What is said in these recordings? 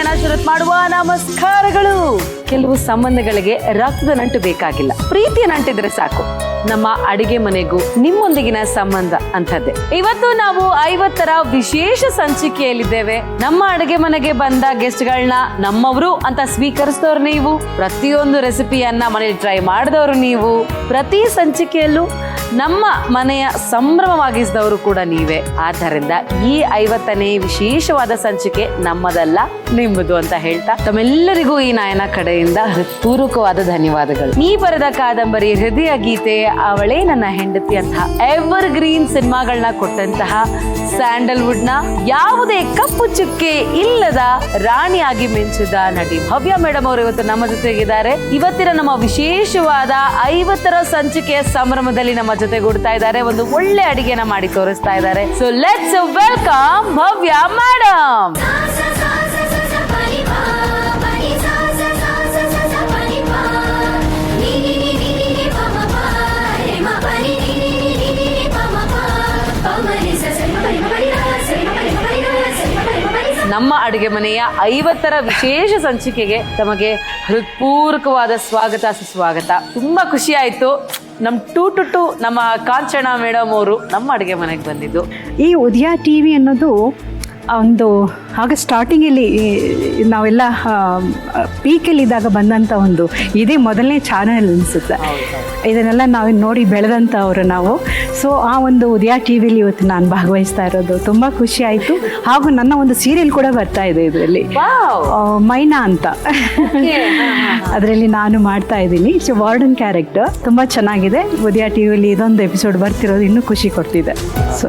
ನಯನ ಶರತ್ ಮಾಡುವ ನಮಸ್ಕಾರಗಳು. ಕೆಲವು ಸಂಬಂಧಗಳಿಗೆ ರಕ್ತದ ನಂಟು ಬೇಕಾಗಿಲ್ಲ, ಪ್ರೀತಿಯ ನಂಟಿದ್ರೆ ಸಾಕು. ನಮ್ಮ ಅಡಿಗೆ ಮನೆಗೂ ನಿಮ್ಮೊಂದಿಗಿನ ಸಂಬಂಧ ಅಂತದ್ದೇ. ಇವತ್ತು ನಾವು 50ರ ವಿಶೇಷ ಸಂಚಿಕೆಯಲ್ಲಿದ್ದೇವೆ. ನಮ್ಮ ಅಡಿಗೆ ಮನೆಗೆ ಬಂದ ಗೆಸ್ಟ್ ಗಳನ್ನ ನಮ್ಮವರು ಅಂತ ಸ್ವೀಕರಿಸಿದವರು ನೀವು, ಪ್ರತಿಯೊಂದು ರೆಸಿಪಿಯನ್ನ ಮನೇಲಿ ಟ್ರೈ ಮಾಡಿದವರು ನೀವು, ಪ್ರತಿ ಸಂಚಿಕೆಯಲ್ಲೂ ನಮ್ಮ ಮನೆಯ ಸಂಭ್ರಮವಾಗಿಸಿದವರು ಕೂಡ ನೀವೇ. ಆದ್ದರಿಂದ ಈ 50ನೇ ವಿಶೇಷವಾದ ಸಂಚಿಕೆ ನಮ್ಮದಲ್ಲ, ನಿಮ್ಮದು ಅಂತ ಹೇಳ್ತಾ ತಮ್ಮೆಲ್ಲರಿಗೂ ಈ ನಯನ ಕಡೆಯಿಂದ ಹೃತ್ಪೂರ್ವಕವಾದ ಧನ್ಯವಾದಗಳು. ನೀ ಬರೆದ ಕಾದಂಬರಿ, ಹೃದಯ ಗೀತೆ, ಅವಳೇ ನನ್ನ ಹೆಂಡತಿ ಅಂತಹ ಎವರ್ ಗ್ರೀನ್ ಸಿನಿಮಾಗಳನ್ನ ಕೊಟ್ಟಂತಹ ಸ್ಯಾಂಡಲ್ವುಡ್ ನ ಯಾವುದೇ ಕಪ್ಪು ಚುಕ್ಕೆ ಇಲ್ಲದ ರಾಣಿಯಾಗಿ ಮಿಂಚಿದ ನಟಿ ಭವ್ಯ ಮೇಡಮ್ ಅವರು ಇವತ್ತು ನಮ್ಮ ಜೊತೆಗಿದ್ದಾರೆ. ಇವತ್ತಿನ ನಮ್ಮ ವಿಶೇಷವಾದ 50ರ ಸಂಚಿಕೆಯ ಸಂಭ್ರಮದಲ್ಲಿ ನಮ್ಮ ಜೊತೆಗೂಡ್ತಾ ಇದ್ದಾರೆ. ಒಂದು ಒಳ್ಳೆ ಅಡಿಗೆನ ಮಾಡಿ ತೋರಿಸ್ತಾ ಇದ್ದಾರೆ. So let's welcome Bhavya madam. ನಮ್ಮ ಅಡುಗೆ ಮನೆಯ 50ರ ವಿಶೇಷ ಸಂಚಿಕೆಗೆ ತಮಗೆ ಹೃತ್ಪೂರ್ವಕವಾದ ಸ್ವಾಗತ, ಸುಸ್ವಾಗತ. ತುಂಬಾ ಖುಷಿ ಆಯ್ತು. ನಮ್ಮ 2 to 2 ನಮ್ಮ ಕಾಂಚನ ಮೇಡಮ್ ಅವರು ನಮ್ಮ ಅಡುಗೆ ಮನೆಗೆ ಬಂದಿದ್ದು. ಈ ಉದಯ ಟಿವಿ ಅನ್ನೋದು ಒಂದು ಆಗ ಸ್ಟಾರ್ಟಿಂಗಲ್ಲಿ ನಾವೆಲ್ಲ ಪೀಕಲ್ಲಿದ್ದಾಗ ಬಂದಂಥ ಒಂದು ಇದೇ ಮೊದಲನೇ ಚಾನಲ್ ಅನಿಸುತ್ತೆ. ಇದನ್ನೆಲ್ಲ ನಾವು ನೋಡಿ ಬೆಳೆದಂಥವ್ರು ನಾವು. ಸೊ ಆ ಒಂದು ಉದಯ ಟಿ ವಿಲಿ ಇವತ್ತು ನಾನು ಭಾಗವಹಿಸ್ತಾ ಇರೋದು ತುಂಬ ಖುಷಿ ಆಯಿತು. ಹಾಗೂ ನನ್ನ ಒಂದು ಸೀರಿಯಲ್ ಕೂಡ ಬರ್ತಾ ಇದೆ ಇದರಲ್ಲಿ, ಮೈನಾ ಅಂತ. ಅದರಲ್ಲಿ ನಾನು ಮಾಡ್ತಾ ಇದ್ದೀನಿ. ಸೊ ವಾರ್ಡನ್ ಕ್ಯಾರೆಕ್ಟರ್ ತುಂಬ ಚೆನ್ನಾಗಿದೆ. ಉದಯ ಟಿ ವಿಲಿ ಇದೊಂದು ಎಪಿಸೋಡ್ ಬರ್ತಿರೋದು ಇನ್ನೂ ಖುಷಿ ಕೊಡ್ತಿದೆ. ಸೊ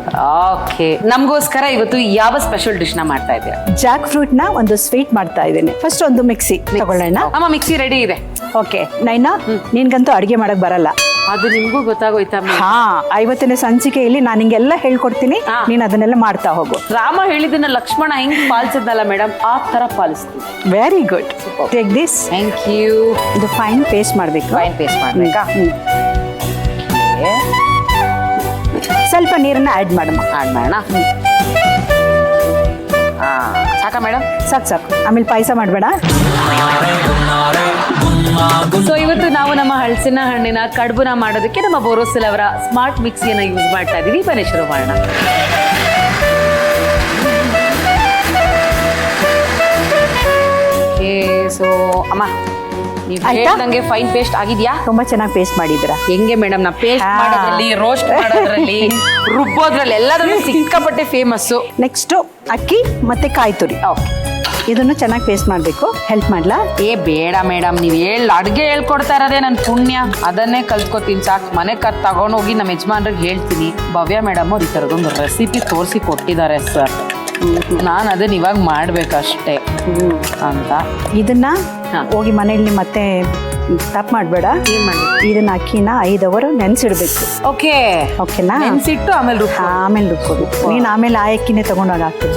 ಓಕೆ, ನಮಗೋಸ್ಕರ ಇವತ್ತು ಯಾವ ಸ್ಪೆಷಲ್ ಡಿಶ್ ನ ಮಾಡ್ತಾ ಇದ್ದೀರಾ? ಜಾಕ್ ಫ್ರೂಟ್ ನ ಒಂದು ಸ್ವೀಟ್ ಮಾಡ್ತಾ ಇದ್ದೀನಿ. ಫಸ್ಟ್ ಒಂದು ಮಿಕ್ಸಿ ತಗೊಳ್ಳೋಣ. ಅಮ್ಮ ಮಿಕ್ಸಿ ರೆಡಿ ಇದೆ. ಓಕೆ ನೈನಾ, ನಿನ್ಗಂತೂ ಅಡುಗೆ ಮಾಡಕ್ ಬರಲ್ಲ. ಅದು ನಿಮ್ಗೂ ಗೊತ್ತಾಗೋಯ್ತಾ? ಹಾ, 50ನೇ ಸಂಚಿಕೆಯಲ್ಲಿ ನಾನು ಹಿಂಗೆಲ್ಲ ಹೇಳ್ಕೊಡ್ತೀನಿ, ನೀನ್ ಅದನ್ನೆಲ್ಲ ಮಾಡ್ತಾ ಹೋಗು. ರಾಮ ಹೇಳಿದ್ದನ್ನ ಲಕ್ಷ್ಮಣ ಹೆಂಗ್ ಪಾಲಿಸಿದ್ನಲ್ಲ ಮೇಡಮ್, ಆ ತರ ಪಾಲಿಸ್ತೀವಿ. Very good. Take this. Thank you. ಇದು ಫೈನ್ ಪೇಸ್ಟ್ ಮಾಡ್ಬೇಕು. ಫೈನ್ ಪೇಸ್ಟ್ ಮಾಡ್ಬೇಕಾ? ಸ್ವಲ್ಪ ನೀರನ್ನ ಆಡ್ ಮಾಡೋಣ. ಸಾಕಾ ಮೇಡಮ್? ಸಾಕು. ಆಮೇಲೆ ಪಾಯಸ ಮಾಡಬೇಡ. ಸೊ ಇವತ್ತು ನಾವು ನಮ್ಮ ಹಲಸಿನ ಹಣ್ಣಿನ ಕಡುಬುನ ಮಾಡೋದಕ್ಕೆ ನಮ್ಮ ಬೋರೋಸಿಲ್ ಅವರ ಸ್ಮಾರ್ಟ್ ಮಿಕ್ಸಿಯನ್ನ ಯೂಸ್ ಮಾಡ್ತಾ ಇದೀವಿ. ಬನ್ನಿ ಶುರು ಮಾಡೋಣ. ಸೊ ಅಮ್ಮ, ನೀವು ಹೇಳ್ದಂಗೆ ಫೈನ್ ಪೇಸ್ಟ್ ಆಗಿದ್ಯಾ? ತುಂಬಾ ಚೆನ್ನಾಗಿ ಪೇಸ್ಟ್ ಮಾಡಿದ್ದೀರಾ. ಹೆಂಗೆ ಮೇಡಮ್? ನಾ ಪೇಸ್ಟ್ ಮಾಡೋದ್ರಲ್ಲಿ, ರೋಸ್ಟ್ ಮಾಡೋದ್ರಲ್ಲಿ, ರುಬ್ಬೋದ್ರಲ್ಲಿ ಎಲ್ಲದನ್ನು ಸಿಕ್ಕಾಪಟ್ಟೆ ಫೇಮಸ್ಸು. ನೆಕ್ಸ್ಟ್ ಅಕ್ಕಿ ಮತ್ತೆ ಕಾಯಿ ತುರಿ. ಓಕೆ, ಇದನ್ನು ಚೆನ್ನಾಗಿ ಪೇಸ್ಟ್ ಮಾಡಬೇಕು. ಹೆಲ್ಪ್ ಮಾಡ್ಲಾ? ಬೇಡ ಮೇಡಮ್, ನೀವು ಅಡುಗೆ ಹೇಳ್ಕೊಡ್ತಾ ಇರೋದೇ ನನ್ನ ಪುಣ್ಯ. ಅದನ್ನೇ ಕಲ್ತ್ಕೊತೀನಿ ಸಾಕು. ಮನೆ ತಗೊಂಡೋಗಿ ನಮ್ಮ ಯಜಮಾನ್ರಿಗೆ ಹೇಳ್ತೀನಿ, ಭವ್ಯ ಮೇಡಮ್ ಅವ್ರು ಈ ಥರದೊಂದು ರೆಸಿಪಿ ತೋರಿಸಿ ಕೊಟ್ಟಿದ್ದಾರೆ ಸರ್, ನಾನು ಅದನ್ನ ಇವಾಗ ಮಾಡ್ಬೇಕಷ್ಟೇ ಅಂತ. ಇದನ್ನ ಹೋಗಿ ಮನೆಯಲ್ಲಿ ಮತ್ತೆ ತಪ್ಪು ಮಾಡಬೇಡ. ಏನ್ ಮಾಡಿ? ಇದನ್ನ ಅಕ್ಕಿನ 5 ಅವರ್ ನೆನ್ಸಿಡ್ಬೇಕು. ಓಕೆ, ಓಕೆನಾ? ನೆನ್ಸಿಟ್ಟು ಆಮೇಲೆ ಆಮೇಲೆ ರುಬ್ಕೋದು. ನೀನು ಆಮೇಲೆ ಆ ಅಕ್ಕಿನೇ ತಗೊಂಡೋಗಿ ಹಾಕ್ತೀನಿ.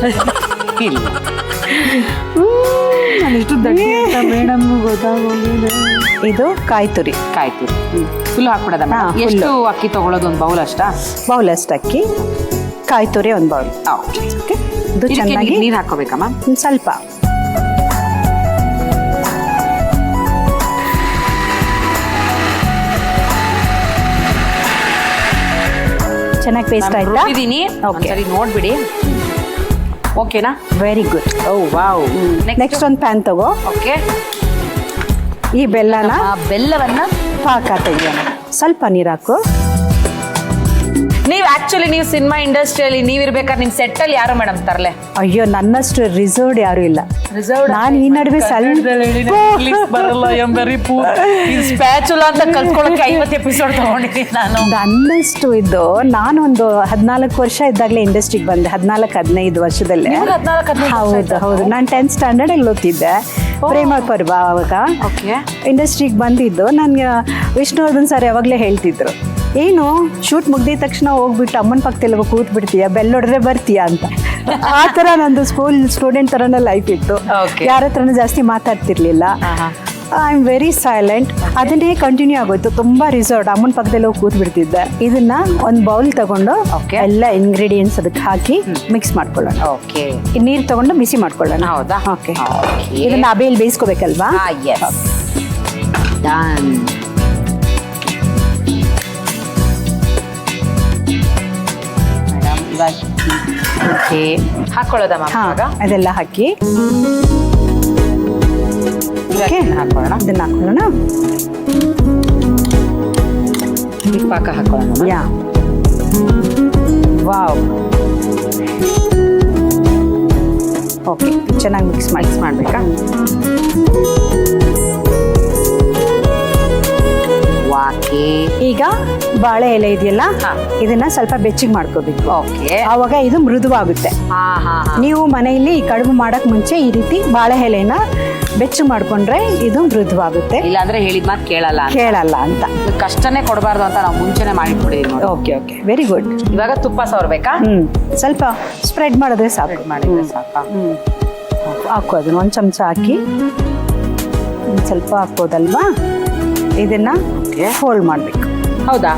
ಮೇಡಮ್ ಗೊತ್ತಾಗೋಗಿದೆ. ಇದು ಕಾಯಿ ತುರಿ. ಫುಲ್ ಹಾಕ್ಬಿಡೋದ? ಎಷ್ಟು ಅಕ್ಕಿ ತಗೊಳ್ಳೋದು? ಒಂದು ಬೌಲ್ ಅಷ್ಟಾ? ಬೌಲ್ ಅಷ್ಟು ಅಕ್ಕಿ, ಕಾಯಿ ತುರಿ ಒಂದು ಬೌಲ್. ಓಕೆ, ಇದು ಚೆನ್ನಾಗಿ ನೀರು ಹಾಕೋಬೇಕಮ್ಮ? ಸ್ವಲ್ಪ. ಚೆನ್ನಾಗಿ ಪೇಸ್ಟ್ ಆಯ್ತಾ? ಇದೀನಿ. ಓಕೆ, ನೋಡ್ಬಿಡಿ. ಓಕೆನಾ? Very good. Oh wow. Next ಒಂದು ಪ್ಯಾನ್ ತಗೋ. ಓಕೆ, ಈ ಬೆಲ್ಲವನ್ನ ಪಾಕ ತೆಗಿಯೋಣ. ಸ್ವಲ್ಪ ನೀರು ಹಾಕು. ನೀವು ಸಿನಿಮಾ ಇಂಡಸ್ಟ್ರಿಯಲ್ಲಿ ನೀವಿರ್ಬೇಕಾದ್ರೆ ನಿಮ್ ಸೆಟ್ ಅಲ್ಲಿ ಯಾರು ಮೇಡಮ್ ತರಲೆ? ಅಯ್ಯೋ, ನನ್ನಷ್ಟು ರಿಸರ್ವ್ಡ್ ಯಾರು ಇಲ್ಲ. ನಾನು ಈ ನಡುವೆ ಸ್ಪ್ಯಾಚುಲಾ ಅಂತ ಕಲ್ತ್ಕೊಳ್ಳೋಕೆ 50 ಎಪಿಸೋಡ್ ತಗೊಂಡಿದ್ದೀನಿ ನಾನು. ನನ್ನಷ್ಟು ಇದು ನಾನು ಒಂದು 14 ವರ್ಷ ಇದ್ದಾಗಲೇ ಇಂಡಸ್ಟ್ರಿಗೆ ಬಂದೆ. 14-15 ವರ್ಷದಲ್ಲೇ. ಹೌದು. ನಾನು 10th ಸ್ಟ್ಯಾಂಡರ್ಡ್ ಅಲ್ಲಿ ಓದ್ತಿದ್ದೆ. ಪ್ರೇಮ ಪರ್ವ ಅವಾಗ ಇಂಡಸ್ಟ್ರಿಗೆ ಬಂದಿದ್ದು. ನನ್ಗೆ ವಿಷ್ಣುವರ್ಧನ್ ಸರ್ ಯಾವಾಗಲೇ ಹೇಳ್ತಿದ್ರು, ಏನು ಶೂಟ್ ಮುಗ್ದಿದ ತಕ್ಷಣ ಹೋಗ್ಬಿಟ್ಟು ಅಮ್ಮನ ಪಕ್ಕದಲ್ಲಿ ಕೂತ್ ಬಿಡ್ತೀಯ, ಬೆಲ್ ಹೊಡೆದ್ರೆ ಬರ್ತೀಯ ಅಂತ. ಆ ಥರ ನಂದು ಸ್ಕೂಲ್ ಸ್ಟೂಡೆಂಟ್ ಥರನೇ ಲೈಫ್ ಇತ್ತು. ಯಾರ ಹತ್ರನೂ ಜಾಸ್ತಿ ಮಾತಾಡ್ತಿರ್ಲಿಲ್ಲ. I am very silent. ಅದನ್ನೇ ಕಂಟಿನ್ಯೂ ಆಗೋಯ್ತು. ತುಂಬಾ ರಿಸರ್ವ್ಡ್. ಅಮ್ಮನ ಪಕ್ಕದಲ್ಲಿ ಹೋಗಿ ಕೂತ್ ಬಿಡ್ತಿದ್ದೆ. ಇದನ್ನ ಒಂದು ಬೌಲ್ ತಗೊಂಡು Okay. ಎಲ್ಲ ಇಂಗ್ರೀಡಿಯೆಂಟ್ಸ್ ಅದಕ್ಕೆ ಹಾಕಿ ಮಿಕ್ಸ್ ಮಾಡ್ಕೊಳ್ಳೋಣ. ಓಕೆ, ನೀರು ತಗೊಂಡು ಬಿಸಿ ಮಾಡ್ಕೊಳ್ಳೋಣ. ಹೌದಾ? ಓಕೆ. Okay. ಇದನ್ನ ಅಬೇಲ್ ಬೇಯಿಸ್ಕೋಬೇಕಲ್ವಾ? Yes, done. ಮೇಡಮ್ ಇವಾಗ ಓಕೆ ಹಾಕೊಳ್ಳೋದಾ ಮ್ಯಾಮ್? ಹಾ, ಇವಾಗ ಅದೆಲ್ಲ ಹಾಕಿ ಇವಾಗ Okay. ಹಾಕೊಳ್ಳೋಣ. ಇದನ್ನ ಹಾಕೊಳ್ಳೋಣ. ಈ ಪಾಕ ಹಾಕೊಳ್ಳೋಣ. ಯಾ, ವಾವ್. ಓಕೆ, ಚೆನ್ನಾಗಿ ಮಿಕ್ಸ್ ಮಾಡಿ. ಮಿಕ್ಸ್ ಮಾಡಬೇಕಾ? ವಾಕೆ. ಈಗ ಬಾಳೆ ಎಲೆ ಇದೆಯಲ್ಲ, ಹಾ. ಇದನ್ನ ಸ್ವಲ್ಪ ಬೆಚ್ಚಗೆ ಮಾಡ್ಕೋಬೇಕು. ಓಕೆ. ಆವಾಗ ಇದು ಮೃದುವಾಗುತ್ತೆ. ಹಾ ಹಾ ಹಾ. ನೀವು ಮನೆಯಲ್ಲಿ ಕಡುಬು ಮಾಡಕ್ ಮುಂಚೆ ಈ ರೀತಿ ಬಾಳೆ ಎಲೆನ ಬೆಚ್ಚಗೆ ಮಾಡ್ಕೊಂಡ್ರೆ ಇದು ಮೃದುವಾಗುತ್ತೆ. ಇಲ್ಲಾಂದ್ರೆ ಹೇಳಿದ ಮಾತು ಕೇಳಲ್ಲ ಅಂತ. ಕೇಳಲ್ಲ ಅಂತ. ಕಷ್ಟನೇ ಕೊಡಬಾರ್ದು ಅಂತ ನಾವು ಮುಂಚೆನೆ ಮಾಡಿಟ್ಬಿಟ್ಟಿದೀವಿ ನೋಡಿ. Okay okay, very good. ಇವಾಗ ತುಪ್ಪ ಸವರ್ಬೇಕಾ? ಸ್ವಲ್ಪ ಸ್ಪ್ರೆಡ್ ಮಾಡಿದ್ರೆ ಸಾಕು. ಸ್ಪ್ರೆಡ್ ಮಾಡಿದ್ರೆ ಸಾಕಾ? ಹಾಕು, ಅದನ್ನ ಒಂದು ಚಮಚ ಹಾಕಿ ಸ್ವಲ್ಪ ಹಾಕೋದಲ್ವಾ. ಇದನ್ನ ಫೋಲ್ಡ್ ಮಾಡಬೇಕು. ಹೌದಾ?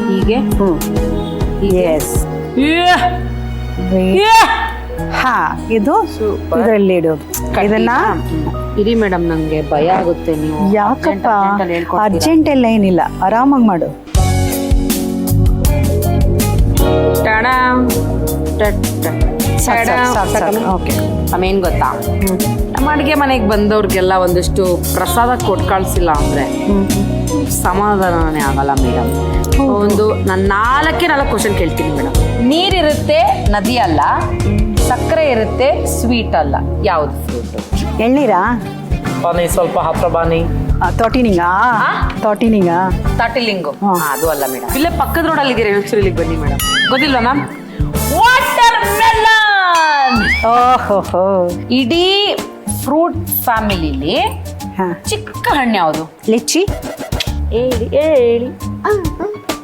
ಹೀಗೆ. ಎಸ್. ಹಾ, ಇದು Super. ಇದರಲ್ಲಿ ಇಡೋದು. ಇದನ್ನ ಇರಿ ಮೇಡಮ್, ನಂಗೆ ಭಯ ಆಗುತ್ತೆ. ನೀವು ಯಾಕಪ್ಪ ಹೇಳ್ಕೊಡ್ತೀರಾ? ಅರ್ಜೆಂಟ್ ಎಲ್ಲ ಏನಿಲ್ಲ, ಆರಾಮಾಗಿ ಮಾಡು. ಓಕೆ. ಆಮೇನ್ ಗೊತ್ತಾ, ನಮ್ಮ ಅಡುಗೆ ಮನೆಗೆ ಬಂದವ್ರಿಗೆಲ್ಲ ಒಂದಿಷ್ಟು ಪ್ರಸಾದ ಕೊಟ್ಟು ಕಳ್ಸಿಲ್ಲ ಅಂದ್ರೆ ಸಮಾಧಾನನೇ ಆಗಲ್ಲ ಮೇಡಮ್. ನಾನು 4 ಕ್ವಶನ್ ಕೇಳ್ತೀನಿ ಮೇಡಮ್. ನೀರಿರುತ್ತೆ, ನದಿ ಅಲ್ಲ. ಸಕ್ಕರೆ ಇರುತ್ತೆ, ಸ್ವೀಟ್ ಅಲ್ಲ. ಯಾವ್ದು ಫ್ರೂಟ್? ಎಳ್ನೀರಾ? ಬಾನಿ, ಸ್ವಲ್ಪ ಹತ್ರ ಬಾನಿ. ತೋಟಿನಿಂಗಾ? ತೋಟಿನಿಂಗಾ? ತಾಟಿಲಿಂಗು? ಹಾ. ಅದು ಅಲ್ಲ ಮೇಡಮ್. ಇಲ್ಲೇ ಪಕ್ಕದ ರೋಡಲ್ಲಿ ಇದ್ದೀರಾ, ಇಲ್ಲಿಗೆ ಬನ್ನಿ ಮೇಡಮ್. ಗೊತ್ತಿಲ್ವಾ ಮ್ಯಾಮ್? Water melon. ಓಹೋ. ಇಡೀ ಫ್ರೂಟ್ ಫ್ಯಾಮಿಲಿಲಿ ಹಾ, ಚಿಕ್ಕ ಹಣ್ಣು ಯಾವುದು? ಲಿಚ್ಚಿ. ಹೇಳಿ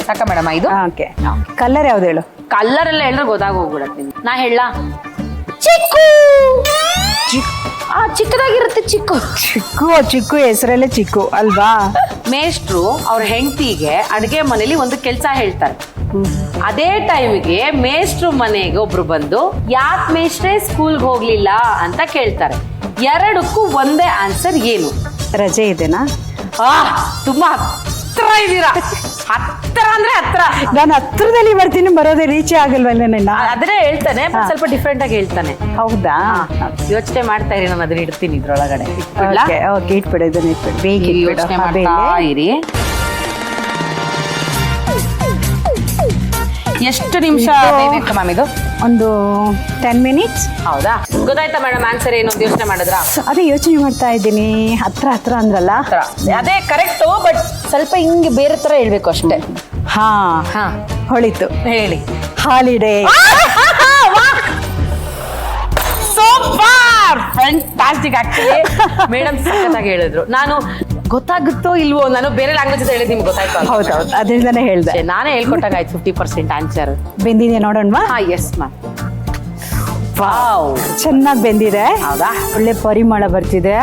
ಸಾಕ ಮೇಡಮ್? ಇದು ಓಕೆ. ಕಲರ್ ಯಾವ್ದು ಹೇಳು? ಕಲ್ಲರ್ ಎಲ್ಲ ಹೇಳಿದ್ರೆ ಗೊತ್ತಾಗೋಗ್ಬಿಡತ್ತೆ. ನಾ ಹೇಳ ಚಿಕ್ಕು. ಚಿಕ್ಕದಾಗಿರುತ್ತೆ ಚಿಕ್ಕು. ಚಿಕ್ಕು ಹೆಸರಲ್ಲೇ ಚಿಕ್ಕು ಅಲ್ವಾ? ಮೇಷ್ಟ್ರು ಅವ್ರ ಹೆಂಡತಿಗೆ ಅಡುಗೆ ಮನೇಲಿ ಒಂದು ಕೆಲಸ ಹೇಳ್ತಾರೆ. ಅದೇ ಟೈಮಿಗೆ ಮೇಷ್ಟ್ರು ಮನೆಗೆ ಒಬ್ರು ಬಂದು ಯಾಕೆ ಮೇಷ್ಟ್ರೆ ಸ್ಕೂಲ್ಗೆ ಹೋಗ್ಲಿಲ್ಲ ಅಂತ ಕೇಳ್ತಾರೆ. ಎರಡಕ್ಕೂ ಒಂದೇ ಆನ್ಸರ್ ಏನು? ರಜೆ ಇದೆನಾ? ತುಂಬಾ ಹತ್ರ ಇದ್ದೀರಾ. ಹತ್ರ ಅಂದ್ರೆ ಹತ್ರ. ನಾನು ಹತ್ರದಲ್ಲಿ ಬರ್ತೀನಿ, ಬರೋದೇ ರೀಚೇ ಆಗಲ್ವಲ್ಲ ನನ್ನ. ಅದನ್ನೇ ಹೇಳ್ತಾನೆ, but ಸ್ವಲ್ಪ ಡಿಫ್ರೆಂಟ್ ಆಗಿ ಹೇಳ್ತಾನೆ. ಹೌದಾ? ಯೋಚನೆ ಮಾಡ್ತಾ ಇರಿ, ನಾನು ಅದನ್ನ ಇಡ್ತೀನಿ ಇದ್ರೊಳಗಡೆ. ಓಕೆ, ಇಟ್ಬಿಡು, ಇದನ್ನ ಇಟ್ಬಿಡು. ಬೇಗ ಯೋಚನೆ ಮಾಡ್ತಾ ಇರಿ. ಎಷ್ಟು ನಿಮಿಷ ಬೇಯಬೇಕು ಮ್ಯಾಮ್ ಇದು? ಒಂದು 10 ಮಿನಿಟ್ಸ್. ಹೌದಾ? ಗೊತ್ತಾಯ್ತಾ ಮೇಡಮ್ ಆನ್ಸರ್ ಏನು ಅಂತ ಯೋಚನೆ ಮಾಡಿದ್ರಾ? ಅದೇ ಯೋಚನೆ ಮಾಡ್ತಾ ಇದ್ದೀನಿ. ಹತ್ರ ಅಂದ್ರಲ್ಲ. ಅದೇ ಕರೆಕ್ಟು, ಬಟ್ ಸ್ವಲ್ಪ ಹಿಂಗೆ ಬೇರೆ ತರ ಹೇಳ್ಬೇಕು ಅಷ್ಟೇ. ಹಾ, ಹೊಳಿತು. ಹೇಳಿ. Holiday. Super, fantastic. Actually madam ಸಖತ್ತಾಗಿ ಹೇಳಿದ್ರು. ನಾನು ಗೊತ್ತಾಗುತ್ತೋ ಇಲ್ವೋ, ನಾನು ಬೇರೆ ಲ್ಯಾಂಗ್ವೇಜ್ ಹೇಳಿದ್ ನಿಮ್ಗೆ ಗೊತ್ತಾಯ್ತು. ಹೌದೌದು, ಅದರಿಂದಾನೇ ಹೇಳ್ದೆ. ನಾನೇ ಹೇಳ್ಕೊಟ್ಟಾಗ ಆಯ್ತು 50% ಆನ್ಸರ್. ಬೆಂದಿದೆ ನೋಡೋಣವಾ? ಹಾ, ಎಸ್ ಮ್ಯಾಮ್. ವಾವ್, ಚೆನ್ನಾಗಿ ಬೆಂದಿದೆ. ಹೌದಾ? ಒಳ್ಳೆ ಪರಿಮಳ ಬರ್ತಿದೆ.